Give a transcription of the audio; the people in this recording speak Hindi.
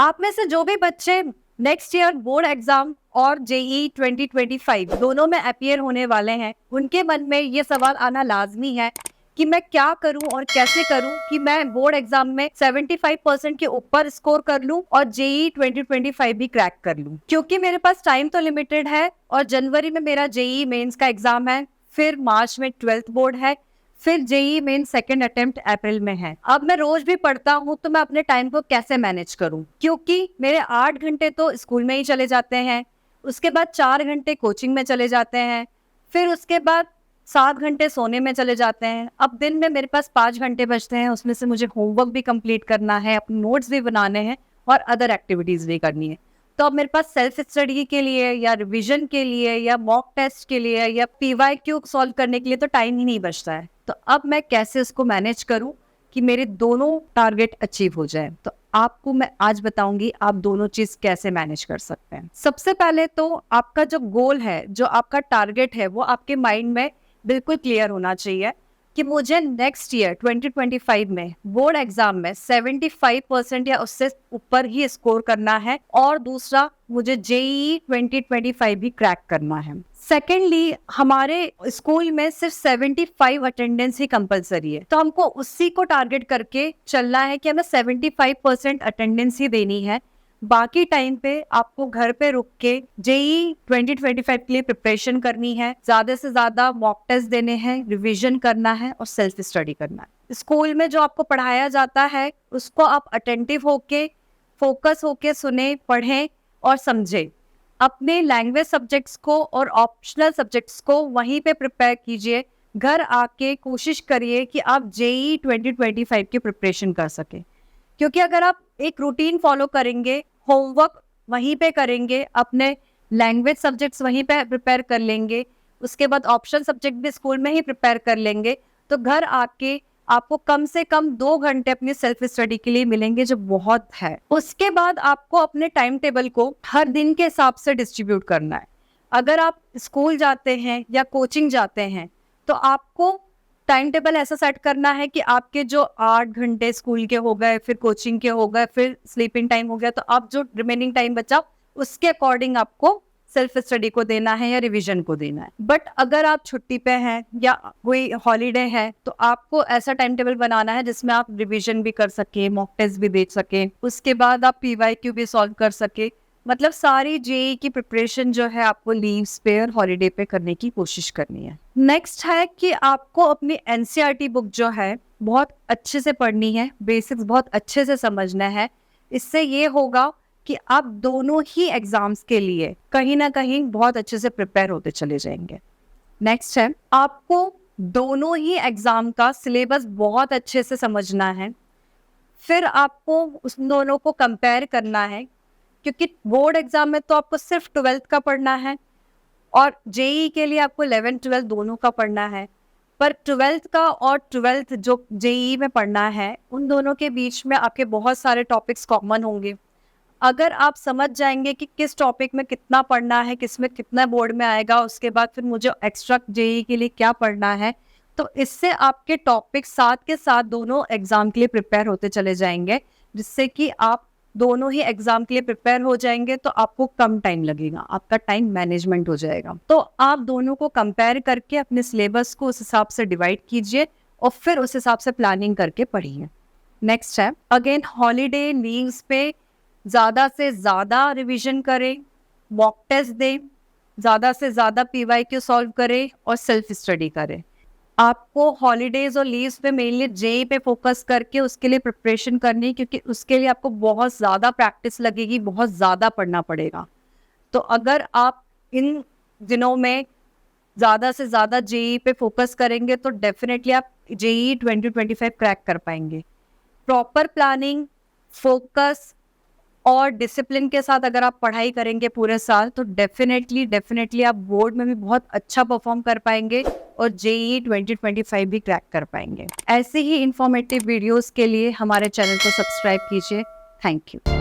आप में से जो भी बच्चे नेक्स्ट ईयर बोर्ड एग्जाम और जेई 2025 दोनों में अपीयर होने वाले हैं, उनके मन में ये सवाल आना लाजमी है कि मैं क्या करूं और कैसे करूं कि मैं बोर्ड एग्जाम में 75% के ऊपर स्कोर कर लूं और जेई 2025 भी क्रैक कर लूं। क्योंकि मेरे पास टाइम तो लिमिटेड है और जनवरी में मेरा जेई मेंस का एग्जाम है, फिर मार्च में 12th बोर्ड है, फिर जेई मेन सेकंड अटेम्प्ट अप्रैल में है। अब मैं रोज भी पढ़ता हूँ तो मैं अपने टाइम को कैसे मैनेज करूँ, क्योंकि मेरे 8 घंटे तो स्कूल में ही चले जाते हैं, उसके बाद 4 घंटे कोचिंग में चले जाते हैं, फिर उसके बाद 7 घंटे सोने में चले जाते हैं। अब दिन में मेरे पास 5 घंटे बचते हैं, उसमें से मुझे होमवर्क भी कंप्लीट करना है, अपने नोट्स भी बनाने हैं और अदर एक्टिविटीज भी करनी है। तो अब मेरे पास सेल्फ स्टडी के लिए या रिवीजन के लिए या मॉक टेस्ट के लिए या पीवाईक्यू सॉल्व करने के लिए तो टाइम ही नहीं बचता है। तो अब मैं कैसे उसको मैनेज करूं कि मेरे दोनों टारगेट अचीव हो जाए। तो आपको मैं आज बताऊंगी आप दोनों चीज कैसे मैनेज कर सकते हैं। सबसे पहले तो आपका जो गोल है, जो आपका टारगेट है, वो आपके माइंड में बिल्कुल क्लियर होना चाहिए कि मुझे नेक्स्ट ईयर 2025 में बोर्ड एग्जाम में 75% या उससे ऊपर ही स्कोर करना है और दूसरा मुझे जेईई 2025 भी क्रैक करना है। सेकेंडली, हमारे स्कूल में सिर्फ 75 अटेंडेंस ही कंपलसरी है, तो हमको उसी को टारगेट करके चलना है कि हमें 75% अटेंडेंस ही देनी है। बाकी टाइम पे आपको घर पे रुक के जेई 2025 के लिए प्रिपरेशन करनी है, ज्यादा से ज्यादा मॉक टेस्ट देने हैं, रिवीजन करना है और सेल्फ स्टडी करना है। स्कूल में जो आपको पढ़ाया जाता है उसको आप अटेंटिव होके, फोकस होके सुने, पढ़ें और समझें। अपने लैंग्वेज सब्जेक्ट्स को और ऑप्शनल सब्जेक्ट्स को वहीं पे प्रिपेयर कीजिए। घर आके कोशिश करिए कि आप जेई 2025 की प्रिपरेशन कर सकें, क्योंकि अगर आप एक रूटीन फॉलो करेंगे, होमवर्क वहीं पे करेंगे, अपने लैंग्वेज सब्जेक्ट्स वहीं पे प्रिपेयर कर लेंगे, उसके बाद ऑप्शनल सब्जेक्ट भी स्कूल में ही प्रिपेयर कर लेंगे, तो घर आके आपको कम से कम 2 घंटे अपनी सेल्फ स्टडी के लिए मिलेंगे, जो बहुत है। उसके बाद आपको अपने टाइम टेबल को हर दिन के हिसाब से डिस्ट्रीब्यूट करना है। अगर आप स्कूल जाते हैं या कोचिंग जाते हैं तो आपको टाइम टेबल ऐसा सेट करना है कि आपके जो 8 घंटे स्कूल के हो गए, फिर कोचिंग के हो गए, फिर स्लीपिंग टाइम हो गया, तो आप जो रिमेनिंग टाइम बचा उसके अकॉर्डिंग आपको सेल्फ स्टडी को देना है या रिवीजन को देना है। बट अगर आप छुट्टी पे हैं या कोई हॉलीडे है तो आपको ऐसा टाइम टेबल बनाना है जिसमें आप रिवीजन भी कर सके, मॉक टेस्ट भी दे सके, उसके बाद आप पीवाईक्यू भी सॉल्व कर सके। मतलब सारी जेई की प्रिपरेशन जो है आपको लीव्स पे और हॉलीडे पे करने की कोशिश करनी है। नेक्स्ट है कि आपको अपनी एनसीईआरटी बुक जो है बहुत अच्छे से पढ़नी है, बेसिक्स बहुत अच्छे से समझना है। इससे ये होगा कि आप दोनों ही एग्जाम्स के लिए कहीं ना कहीं बहुत अच्छे से प्रिपेयर होते चले जाएंगे। नेक्स्ट है आपको दोनों ही एग्जाम का सिलेबस बहुत अच्छे से समझना है, फिर आपको उस दोनों को कंपेयर करना है, क्योंकि बोर्ड एग्जाम में तो आपको सिर्फ 12th का पढ़ना है और जेई के लिए आपको 11th 12th दोनों का पढ़ना है। पर 12th का और 12th जो जेई में पढ़ना है, उन दोनों के बीच में आपके बहुत सारे टॉपिक्स कॉमन होंगे। अगर आप समझ जाएंगे कि किस टॉपिक में कितना पढ़ना है, किस में कितना बोर्ड में आएगा, उसके बाद फिर मुझे एक्स्ट्रा जेई के लिए क्या पढ़ना है, तो इससे आपके टॉपिक साथ के साथ दोनों एग्जाम के लिए प्रिपेयर होते चले जाएंगे, जिससे कि आप दोनों ही एग्जाम के लिए प्रिपेयर हो जाएंगे। तो आपको कम टाइम लगेगा, आपका टाइम मैनेजमेंट हो जाएगा। तो आप दोनों को कंपेयर करके अपने सिलेबस को उस हिसाब से डिवाइड कीजिए और फिर उस हिसाब से प्लानिंग करके पढ़िए। नेक्स्ट है अगेन हॉलीडे लीव्स पे ज़्यादा से ज़्यादा रिवीजन करें, मॉक टेस्ट दें, ज़्यादा से ज़्यादा पीवाईक्यू सॉल्व करें और सेल्फ स्टडी करें। आपको हॉलीडेज और लीव्स पे मेनली जेई पे फोकस करके उसके लिए प्रिपरेशन करनी है, क्योंकि उसके लिए आपको बहुत ज़्यादा प्रैक्टिस लगेगी, बहुत ज़्यादा पढ़ना पड़ेगा। तो अगर आप इन दिनों में ज़्यादा से ज़्यादा जेई पे फोकस करेंगे तो डेफिनेटली आप जेई 2025 क्रैक कर पाएंगे। प्रॉपर प्लानिंग, फोकस और डिसिप्लिन के साथ अगर आप पढ़ाई करेंगे पूरे साल तो डेफिनेटली आप बोर्ड में भी बहुत अच्छा परफॉर्म कर पाएंगे और जेईई 2025 भी क्रैक कर पाएंगे। ऐसे ही इंफॉर्मेटिव वीडियोस के लिए हमारे चैनल को सब्सक्राइब कीजिए। Thank you.